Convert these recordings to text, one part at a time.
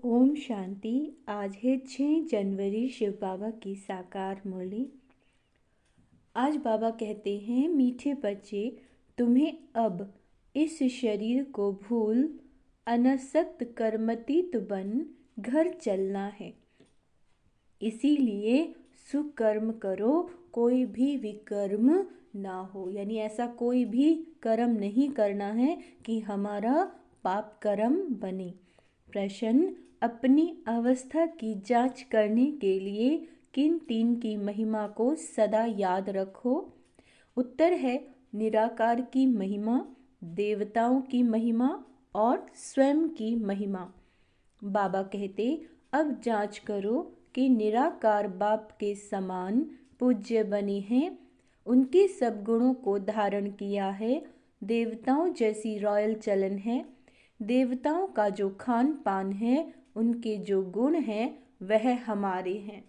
ओम शांति। आज है 6 जनवरी, शिव बाबा की साकार मुरली। आज बाबा कहते हैं, मीठे बच्चे, तुम्हें अब इस शरीर को भूल अनासक्त कर्मतीत बन घर चलना है। इसीलिए सुकर्म करो, कोई भी विकर्म ना हो। यानी ऐसा कोई भी कर्म नहीं करना है कि हमारा पाप कर्म बने। प्रश्न, अपनी अवस्था की जांच करने के लिए किन 3 की महिमा को सदा याद रखो? उत्तर है निराकार की महिमा, देवताओं की महिमा और स्वयं की महिमा। बाबा कहते, अब जांच करो कि निराकार बाप के समान पूज्य बने हैं, उनके सब गुणों को धारण किया है, देवताओं जैसी रॉयल चलन है, देवताओं का जो खान पान है, उनके जो गुण हैं वह हमारे हैं।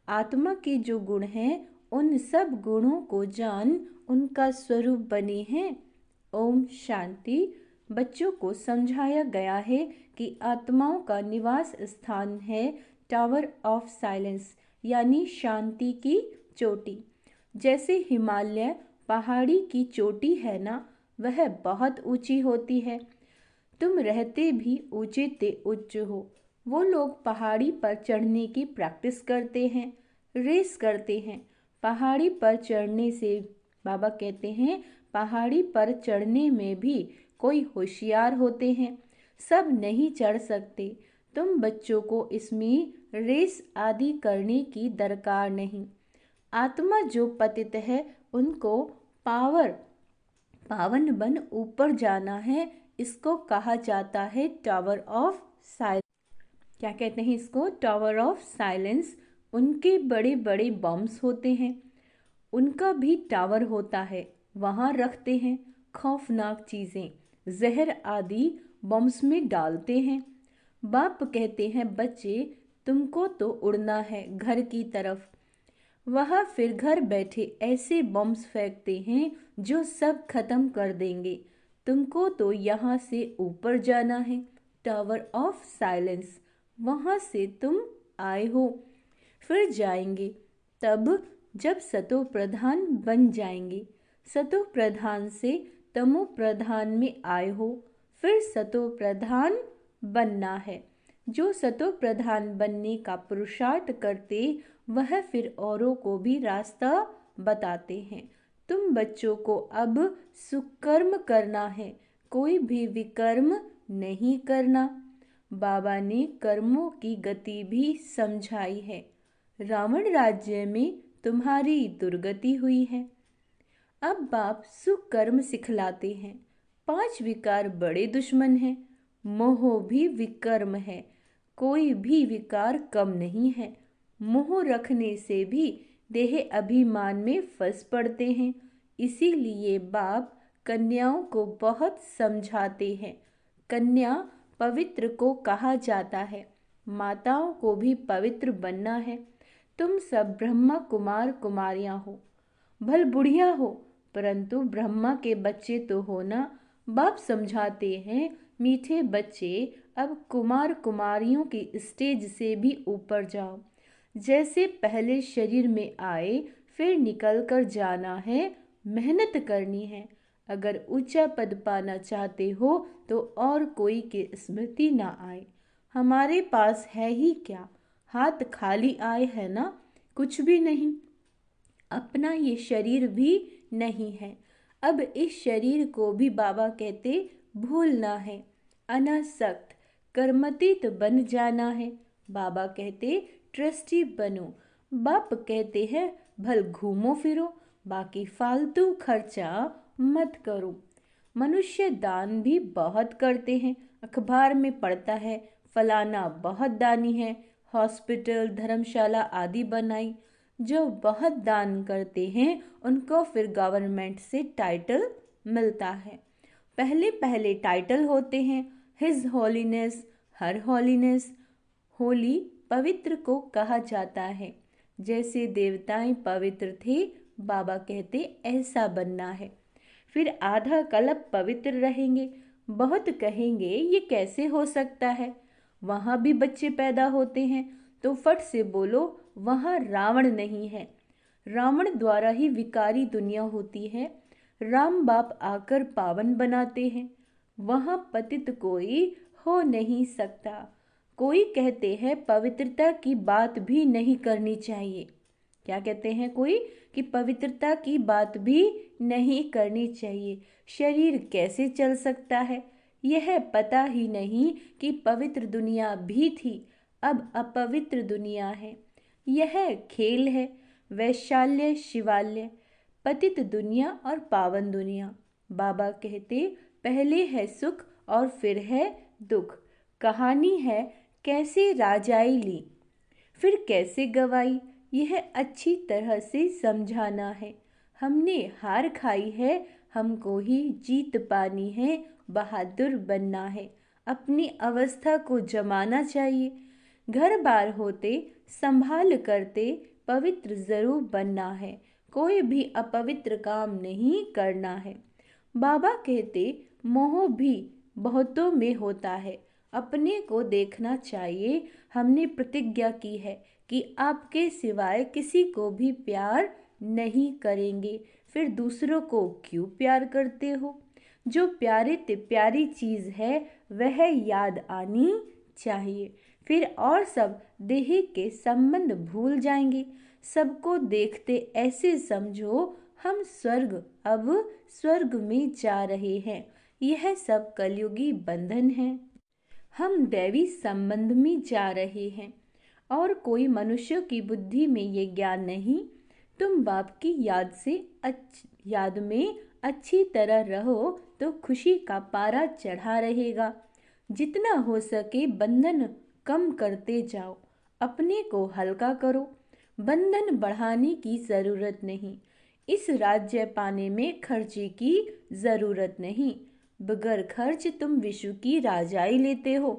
आत्मा के जो गुण हैं, उन सब गुणों को जान उनका स्वरूप बने हैं। ओम शांति। बच्चों को समझाया गया है कि आत्माओं का निवास स्थान है टावर ऑफ साइलेंस, यानी शांति की चोटी। जैसे हिमालय पहाड़ी की चोटी है ना, वह बहुत ऊंची होती है। तुम रहते भी ऊंचे ते उच्च हो। वो लोग पहाड़ी पर चढ़ने की प्रैक्टिस करते हैं, रेस करते हैं। पहाड़ी पर चढ़ने से बाबा कहते हैं, पहाड़ी पर चढ़ने में भी कोई होशियार होते हैं, सब नहीं चढ़ सकते। तुम बच्चों को इसमें रेस आदि करने की दरकार नहीं। आत्मा जो पतित है, उनको पावन बन ऊपर जाना है। इसको कहा जाता है टावर ऑफ साइलेंस। क्या कहते हैं इसको? Tower of silence. उनके बड़े बड़े बम्स होते हैं, उनका भी टावर होता है, वहाँ रखते हैं खौफनाक चीज़ें, जहर आदि बम्स में डालते हैं। बाप कहते हैं, बच्चे, तुमको तो उड़ना है घर की तरफ। वह फिर घर बैठे ऐसे बम्स फेंकते हैं जो सब खत्म कर देंगे। तुमको तो यहाँ से ऊपर जाना है, टावर ऑफ साइलेंस। वहाँ से तुम आए हो, फिर जाएंगे तब जब सतो प्रधान बन जाएंगे। सतो प्रधान से तमो प्रधान में आए हो, फिर सतो प्रधान बनना है। जो सतो प्रधान बनने का पुरुषार्थ करते, वह फिर औरों को भी रास्ता बताते हैं। तुम बच्चों को अब सुकर्म करना है, कोई भी विकर्म नहीं करना। बाबा ने कर्मों की गति भी समझाई है। रावण राज्य में तुम्हारी दुर्गति हुई है। अब बाप सुकर्म सिखलाते हैं। 5 विकार बड़े दुश्मन हैं। मोह भी विकर्म है, कोई भी विकार कम नहीं है। मोह रखने से भी देह अभिमान में फंस पड़ते हैं। इसीलिए बाप कन्याओं को बहुत समझाते हैं। कन्या पवित्र को कहा जाता है, माताओं को भी पवित्र बनना है। तुम सब ब्रह्मा कुमार कुमारियां हो, भल बुढ़िया हो, परंतु ब्रह्मा के बच्चे तो हो ना। बाप समझाते हैं, मीठे बच्चे, अब कुमार कुमारियों की स्टेज से भी ऊपर जाओ। जैसे पहले शरीर में आए, फिर निकल कर जाना है, मेहनत करनी है। अगर ऊंचा पद पाना चाहते हो तो और कोई की स्मृति ना आए। हमारे पास है ही क्या, हाथ खाली आए है ना, कुछ भी नहीं। अपना ये शरीर भी नहीं है। अब इस शरीर को भी बाबा कहते भूलना है, अनासक्त कर्मतीत बन जाना है। बाबा कहते ट्रस्टी बनो। बाप कहते हैं, भल घूमो फिरो, बाकी फालतू खर्चा मत करो। मनुष्य दान भी बहुत करते हैं। अखबार में पढ़ता है, फलाना बहुत दानी है, हॉस्पिटल धर्मशाला आदि बनाई। जो बहुत दान करते हैं, उनको फिर गवर्नमेंट से टाइटल मिलता है। पहले पहले टाइटल होते हैं, हिज होलीनेस, हर होलीनेस। होली पवित्र को कहा जाता है। जैसे देवताएं पवित्र थे, बाबा कहते ऐसा बनना है। फिर आधा कल्प पवित्र रहेंगे। बहुत कहेंगे, ये कैसे हो सकता है? वहाँ भी बच्चे पैदा होते हैं, तो फट से बोलो वहाँ रावण नहीं है। रावण द्वारा ही विकारी दुनिया होती है, राम बाप आकर पावन बनाते हैं। वहाँ पतित कोई हो नहीं सकता। कोई कहते हैं पवित्रता की बात भी नहीं करनी चाहिए। क्या कहते हैं कोई? कि पवित्रता की बात भी नहीं करनी चाहिए। शरीर कैसे चल सकता है? यह पता ही नहीं कि पवित्र दुनिया भी थी, अब अपवित्र दुनिया है। यह खेल है, वैशाल्य शिवाल्य, पतित दुनिया और पावन दुनिया। बाबा कहते पहले है सुख और फिर है दुख। कहानी है कैसे राजाई ली, फिर कैसे गवाई, यह अच्छी तरह से समझाना है। हमने हार खाई है, हमको ही जीत पानी है, बहादुर बनना है, अपनी अवस्था को जमाना चाहिए। घर बार होते संभाल करते पवित्र जरूर बनना है, कोई भी अपवित्र काम नहीं करना है। बाबा कहते मोह भी बहुतों में होता है, अपने को देखना चाहिए। हमने प्रतिज्ञा की है कि आपके सिवाय किसी को भी प्यार नहीं करेंगे, फिर दूसरों को क्यों प्यार करते हो? जो प्यारे ते प्यारी चीज़ है वह याद आनी चाहिए, फिर और सब देह के संबंध भूल जाएंगे। सबको देखते ऐसे समझो हम स्वर्ग, अब स्वर्ग में जा रहे हैं। यह सब कलयुगी बंधन है, हम दैवी संबंध में जा रहे हैं और कोई मनुष्य की बुद्धि में ये ज्ञान नहीं। तुम बाप की याद में अच्छी तरह रहो तो खुशी का पारा चढ़ा रहेगा। जितना हो सके बंधन कम करते जाओ, अपने को हल्का करो। बंधन बढ़ाने की ज़रूरत नहीं, इस राज्य पाने में खर्चे की ज़रूरत नहीं। बगैर खर्च तुम विश्व की राजाई लेते हो।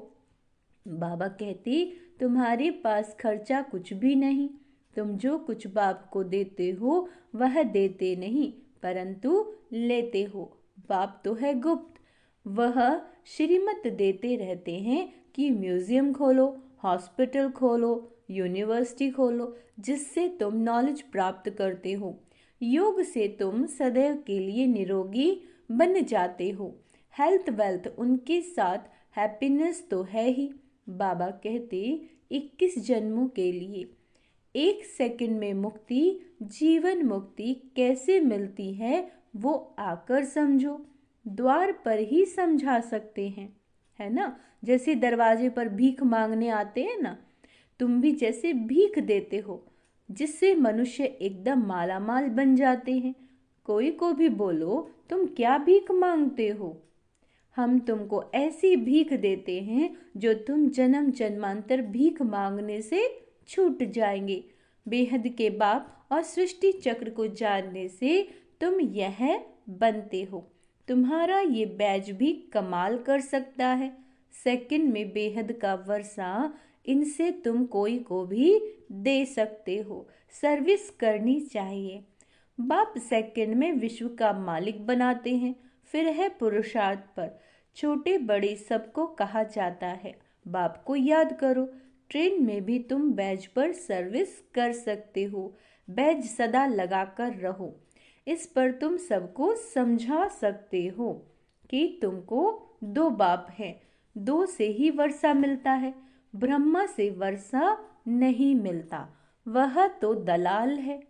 बाबा कहते तुम्हारे पास खर्चा कुछ भी नहीं, तुम जो कुछ बाप को देते हो वह देते नहीं परंतु लेते हो। बाप तो है गुप्त, वह श्रीमत देते रहते हैं कि म्यूजियम खोलो, हॉस्पिटल खोलो, यूनिवर्सिटी खोलो, जिससे तुम नॉलेज प्राप्त करते हो। योग से तुम सदैव के लिए निरोगी बन जाते हो। हेल्थ वेल्थ उनके साथ हैप्पीनेस तो है ही। बाबा कहते 21 जन्मों के लिए 1 सेकंड में मुक्ति, जीवन मुक्ति कैसे मिलती है वो आकर समझो। द्वार पर ही समझा सकते हैं, है ना? जैसे दरवाजे पर भीख मांगने आते हैं ना, तुम भी जैसे भीख देते हो जिससे मनुष्य एकदम मालामाल बन जाते हैं। कोई को भी बोलो तुम क्या भीख मांगते हो, हम तुमको ऐसी भीख देते हैं जो तुम जन्म जन्मांतर भीख मांगने से छूट जाएंगे। बेहद के बाप और सृष्टि चक्र को जानने से तुम यह बनते हो। तुम्हारा ये बैज भी कमाल कर सकता है। सेकंड में बेहद का वर्षा, इनसे तुम कोई को भी दे सकते हो। सर्विस करनी चाहिए। बाप सेकंड में विश्व का मालिक बनाते हैं, फिर है पुरुषार्थ पर। छोटे बड़े सबको कहा जाता है बाप को याद करो। ट्रेन में भी तुम बैज पर सर्विस कर सकते हो, बैज सदा लगाकर रहो। इस पर तुम सबको समझा सकते हो कि तुमको 2 बाप हैं, 2 से ही वर्षा मिलता है, ब्रह्मा से वर्षा नहीं मिलता, वह तो दलाल है।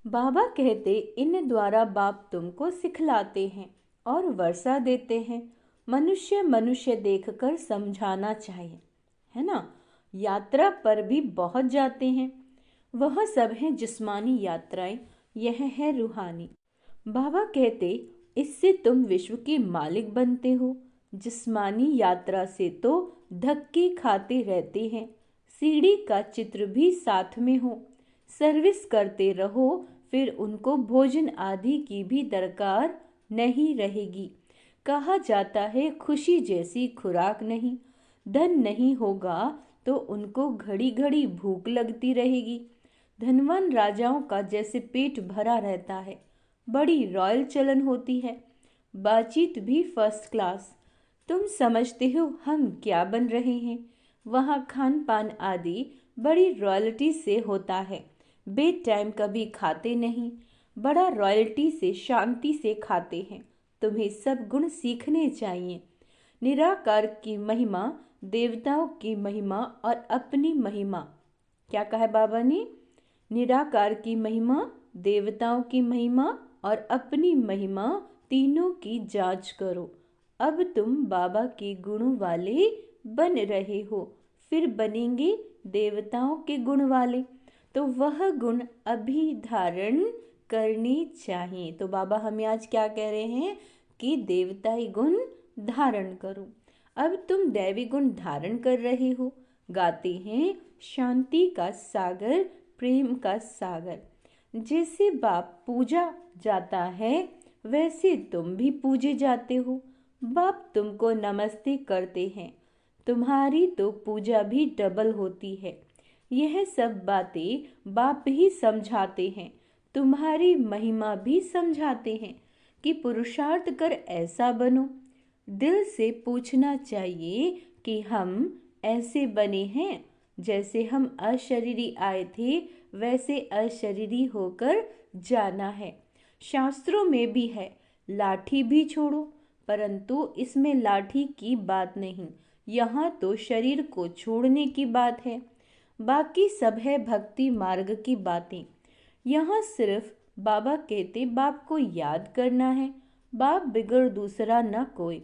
बाबा कहते इन द्वारा बाप तुमको सिखलाते हैं और वर्षा देते हैं। मनुष्य मनुष्य देखकर समझाना चाहिए, है ना? यात्रा पर भी बहुत जाते हैं, वह सब हैं जिस्मानी यात्राएं, यह है रूहानी। बाबा कहते इससे तुम विश्व के मालिक बनते हो। जिस्मानी यात्रा से तो धक्के खाते रहते हैं, सीढ़ी का चित्र भी साथ में हो। सर्विस करते रहो, फिर उनको भोजन आदि की भी दरकार नहीं रहेगी। कहा जाता है खुशी जैसी खुराक नहीं। धन नहीं होगा तो उनको घड़ी घड़ी भूख लगती रहेगी। धनवान राजाओं का जैसे पेट भरा रहता है, बड़ी रॉयल चलन होती है, बातचीत भी फर्स्ट क्लास। तुम समझते हो हम क्या बन रहे हैं। वहाँ खान पान आदि बड़ी रॉयल्टी से होता है। बेड टाइम कभी खाते नहीं, बड़ा रॉयल्टी से शांति से खाते हैं। तुम्हें सब गुण सीखने चाहिए। निराकार की महिमा, देवताओं की महिमा और अपनी महिमा। क्या कहा है बाबा ने? निराकार की महिमा, देवताओं की महिमा और अपनी महिमा, तीनों की जांच करो। अब तुम बाबा के गुणों वाले बन रहे हो, फिर बनेंगे देवताओं के गुण वाले। तो वह गुण अभी धारण करने चाहिए। तो बाबा हमें आज क्या कह रहे हैं कि देवताई गुण धारण करो। अब तुम दैवी गुण धारण कर रहे हो। गाते हैं शांति का सागर, प्रेम का सागर। जैसे बाप पूजा जाता है वैसे तुम भी पूजे जाते हो। बाप तुमको नमस्ते करते हैं। तुम्हारी तो पूजा भी डबल होती है। यह सब बातें बाप ही समझाते हैं। तुम्हारी महिमा भी समझाते हैं कि पुरुषार्थ कर ऐसा बनो। दिल से पूछना चाहिए कि हम ऐसे बने हैं, जैसे हम अशरीरी आए थे वैसे अशरीरी होकर जाना है। शास्त्रों में भी है, लाठी भी छोड़ो, परंतु इसमें लाठी की बात नहीं, यहाँ तो शरीर को छोड़ने की बात है। बाकी सब है भक्ति मार्ग की बातें। यहाँ सिर्फ बाबा कहते बाप को याद करना है, बाप बिगड़ दूसरा न कोई।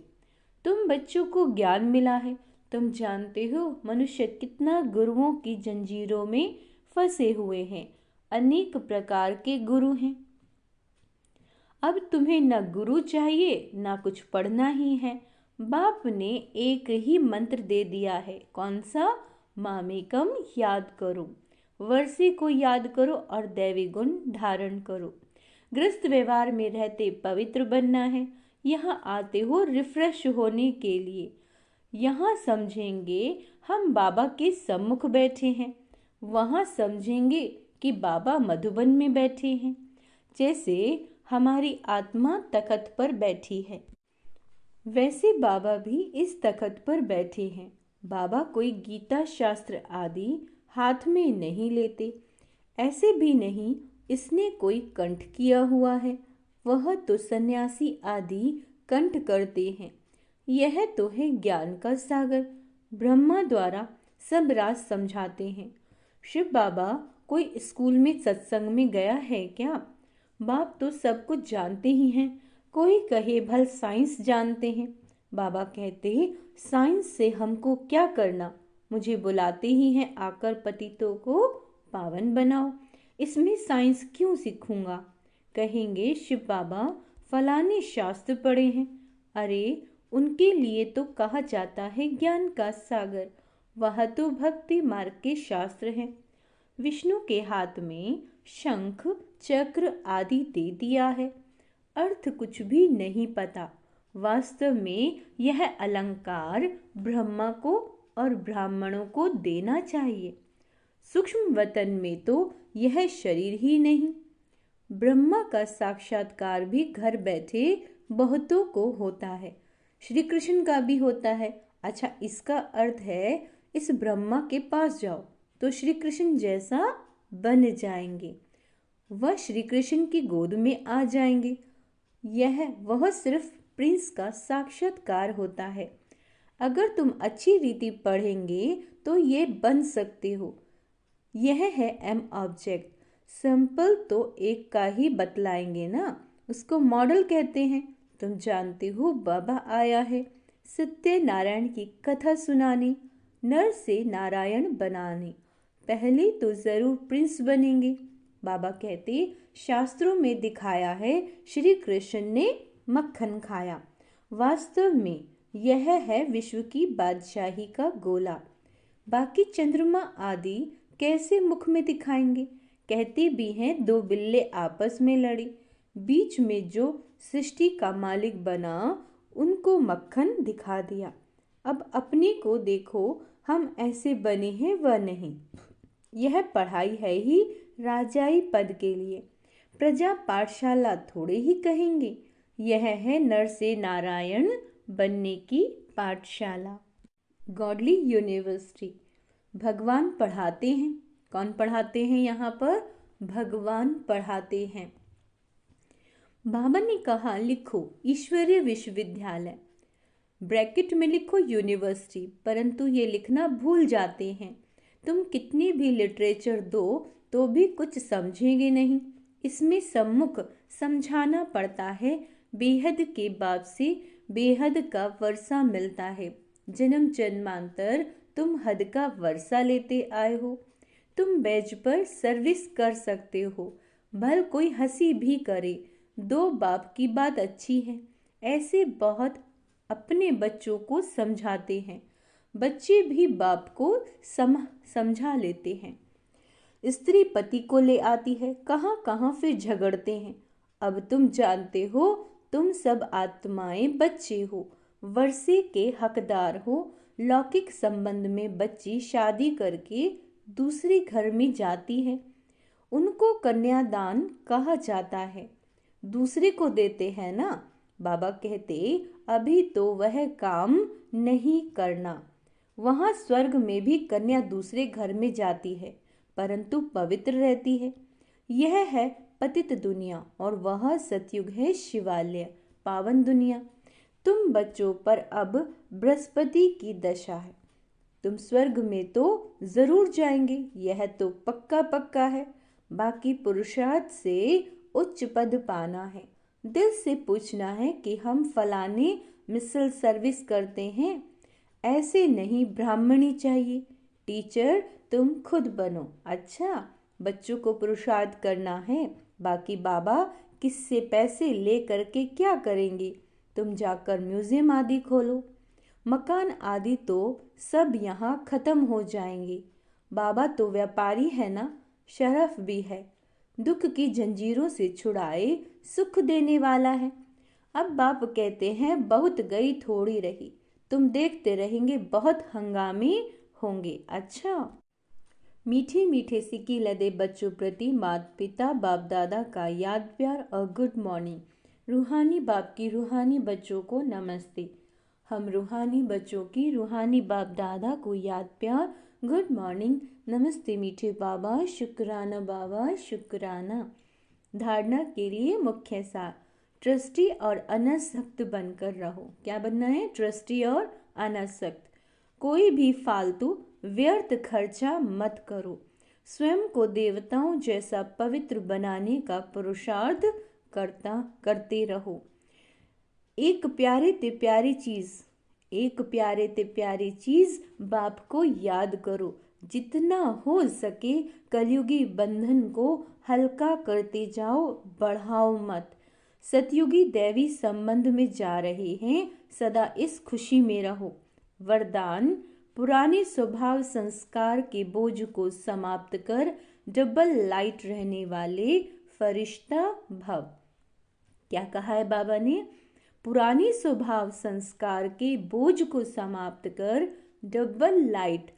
तुम बच्चों को ज्ञान मिला है। तुम जानते हो मनुष्य कितना गुरुओं की जंजीरों में फंसे हुए हैं। अनेक प्रकार के गुरु हैं। अब तुम्हें न गुरु चाहिए न कुछ पढ़ना ही है। बाप ने एक ही मंत्र दे दिया है। कौन सा? मामेकम याद करो, वर्षे को याद करो और दैवी गुण धारण करो। गृहस्थ व्यवहार में रहते पवित्र बनना है। यहाँ आते हो रिफ्रेश होने के लिए। यहाँ समझेंगे हम बाबा के सम्मुख बैठे हैं, वहाँ समझेंगे कि बाबा मधुबन में बैठे हैं। जैसे हमारी आत्मा तख्त पर बैठी है, वैसे बाबा भी इस तख्त पर बैठे हैं। बाबा कोई गीता शास्त्र आदि हाथ में नहीं लेते। ऐसे भी नहीं इसने कोई कंठ किया हुआ है, वह तो सन्यासी आदि कंठ करते हैं। यह तो है ज्ञान का सागर। ब्रह्मा द्वारा सब राज समझाते हैं। शिव बाबा कोई स्कूल में सत्संग में गया है क्या? बाप तो सब कुछ जानते ही हैं। कोई कहे भल साइंस जानते हैं। बाबा कहते साइंस से हमको क्या करना, मुझे बुलाते ही हैं आकर पतितों को पावन बनाओ। इसमें साइंस क्यों सीखूंगा? कहेंगे शिव बाबा फलाने शास्त्र पढ़े हैं। अरे उनके लिए तो कहा जाता है ज्ञान का सागर। वह तो भक्ति मार्ग के शास्त्र हैं। विष्णु के हाथ में शंख चक्र आदि दे दिया है। अर्थ कुछ भी नहीं पता। वास्तव में यह अलंकार ब्रह्मा को और ब्राह्मणों को देना चाहिए। सूक्ष्म वतन में तो यह शरीर ही नहीं। ब्रह्मा का साक्षात्कार भी घर बैठे बहुतों को होता है। श्री कृष्ण का भी होता है। अच्छा, इसका अर्थ है इस ब्रह्मा के पास जाओ तो श्री कृष्ण जैसा बन जाएंगे। वह श्री कृष्ण की गोद में आ जाएंगे। वह सिर्फ प्रिंस का साक्षात्कार होता है। अगर तुम अच्छी रीति पढ़ेंगे तो ये बन सकते हो। यह है एम ऑब्जेक्ट। सिंपल तो एक का ही बतलाएंगे ना, उसको मॉडल कहते हैं। तुम जानते हो बाबा आया है सत्यनारायण की कथा सुनाने, नर से नारायण बनाने। पहले तो जरूर प्रिंस बनेंगे। बाबा कहते शास्त्रों में दिखाया है श्री कृष्ण ने मक्खन खाया। वास्तव में यह है विश्व की बादशाही का गोला। बाकी चंद्रमा आदि कैसे मुख में दिखाएंगे? कहते भी हैं दो बिल्ले आपस में लड़े, बीच में जो सृष्टि का मालिक बना उनको मक्खन दिखा दिया। अब अपने को देखो, हम ऐसे बने हैं वह नहीं। यह पढ़ाई है ही राजाई पद के लिए। प्रजा पाठशाला थोड़े ही कहेंगे। यह है नर से नारायण बनने की पाठशाला। गॉडली यूनिवर्सिटी, भगवान पढ़ाते हैं। कौन पढ़ाते हैं यहाँ पर? भगवान पढ़ाते हैं। बाबा ने कहा लिखो ईश्वरीय विश्वविद्यालय, ब्रैकेट में लिखो यूनिवर्सिटी, परंतु ये लिखना भूल जाते हैं। तुम कितनी भी लिटरेचर दो तो भी कुछ समझेंगे नहीं। इसमें सम्मुख समझाना पड़ता है। बेहद के बाप से बेहद का वर्षा मिलता है। जन्म जन्मांतर तुम हद का वर्षा लेते आए हो। तुम बैज पर सर्विस कर सकते हो, भल कोई हंसी भी करे। दो बाप की बात अच्छी है। ऐसे बहुत अपने बच्चों को समझाते हैं। बच्चे भी बाप को समझा लेते हैं। स्त्री पति को ले आती है, कहाँ कहाँ फिर झगड़ते हैं। अब तुम जानते हो, तुम सब आत्माएं बच्चे हो, वर्षे के हकदार हो। लौकिक संबंध में बच्ची शादी करके दूसरे घर में जाती है, उनको कन्यादान कहा जाता है। दूसरे को देते हैं ना। बाबा कहते अभी तो वह काम नहीं करना। वहाँ स्वर्ग में भी कन्या दूसरे घर में जाती है, परंतु पवित्र रहती है। यह है पतित दुनिया और वह सतयुग है शिवालय, पावन दुनिया। तुम बच्चों पर अब बृहस्पति की दशा है। तुम स्वर्ग में तो जरूर जाएंगे, यह तो पक्का पक्का है। बाकी पुरुषार्थ से उच्च पद पाना है। दिल से पूछना है कि हम फलाने मिसल सर्विस करते हैं, ऐसे नहीं ब्राह्मणी चाहिए। टीचर तुम खुद बनो। अच्छा, बच्चों को पुरुषार्थ करना है। बाकी बाबा किससे पैसे ले करके क्या करेंगे? तुम जाकर म्यूजियम आदि खोलो। मकान आदि तो सब यहाँ खत्म हो जाएंगे। बाबा तो व्यापारी है ना, शरफ भी है। दुख की जंजीरों से छुड़ाए सुख देने वाला है। अब बाप कहते हैं बहुत गई थोड़ी रही। तुम देखते रहेंगे बहुत हंगामे होंगे। अच्छा, मीठे मीठे सिक्के लदे बच्चों प्रति माता पिता बाप दादा का याद प्यार और गुड मॉर्निंग। रूहानी बाप की रूहानी बच्चों को नमस्ते। हम रूहानी बच्चों की रूहानी बाप दादा को याद प्यार, गुड मॉर्निंग, नमस्ते मीठे बाबा, शुक्राना बाबा, शुक्राना। धारणा के लिए मुख्य सार, ट्रस्टी और अनासक्त बनकर रहो। क्या बनना है? ट्रस्टी और अनासक्त। कोई भी फालतू व्यर्थ खर्चा मत करो। स्वयं को देवताओं जैसा पवित्र बनाने का पुरुषार्थ करते रहो। एक प्यारे ते प्यारी चीज बाप को याद करो। जितना हो सके कलयुगी बंधन को हल्का करते जाओ, बढ़ाओ मत। सतयुगी दैवी संबंध में जा रहे हैं, सदा इस खुशी में रहो। वरदान, पुराने स्वभाव संस्कार के बोझ को समाप्त कर डबल लाइट रहने वाले फरिश्ता भव। क्या कहा है बाबा ने? पुराने स्वभाव संस्कार के बोझ को समाप्त कर डबल लाइट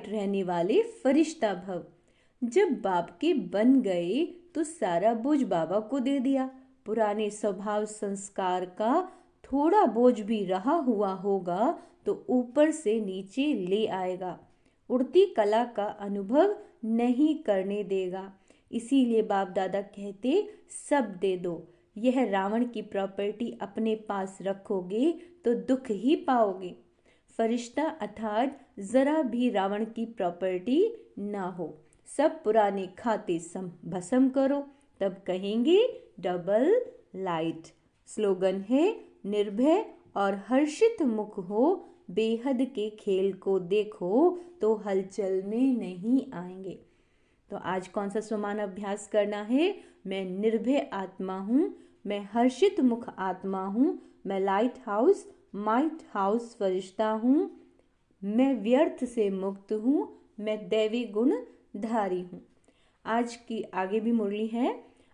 रहने वाले फरिश्ता भव। जब बाप के बन गए तो सारा बोझ बाबा को दे दिया। पुराने स्वभाव संस्कार का थोड़ा बोझ भी रहा हुआ होगा तो ऊपर से नीचे ले आएगा। उड़ती कला का अनुभव नहीं करने देगा। इसीलिए बाप दादा कहते सब दे दो। यह रावण की प्रॉपर्टी अपने पास रखोगे तो दुख ही पाओगे। फरिश्ता अर्थात जरा भी रावण की प्रॉपर्टी ना हो। सब पुराने खाते भस्म करो, तब कहेंगे डबल लाइट। स्लोगन है, निर्भय और हर्षित मुख हो। बेहद के खेल को देखो तो हलचल में नहीं आएंगे। तो आज कौन सा स्वमान अभ्यास करना है? मैं निर्भय आत्मा हूँ, मैं हर्षित मुख आत्मा हूँ, मैं लाइट हाउस फरिश्ता हूँ, मैं व्यर्थ से मुक्त हूँ, मैं दैवी गुण धारी हूँ। आज की आगे भी मुरली है।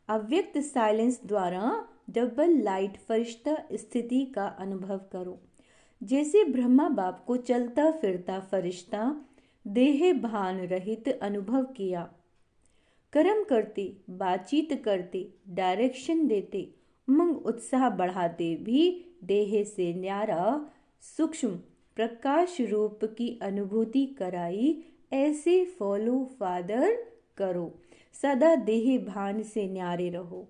अव्यक्त साइलेंस द्वारा डबल लाइट फरिश्ता स्थिति का अनुभव करो। जैसे ब्रह्मा बाप को चलता फिरता फरिश्ता देह भान रहित अनुभव किया। कर्म करते, बातचीत करते, डायरेक्शन देते, उमंग उत्साह बढ़ाते भी देह से न्यारा सूक्ष्म प्रकाश रूप की अनुभूति कराई, ऐसे फॉलो फादर करो। सदा देह भान से न्यारे रहो,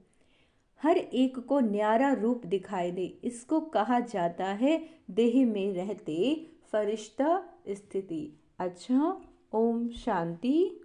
हर एक को न्यारा रूप दिखाई दे, इसको कहा जाता है देह में रहते फरिश्ता स्थिति। अच्छा, ओम शांति।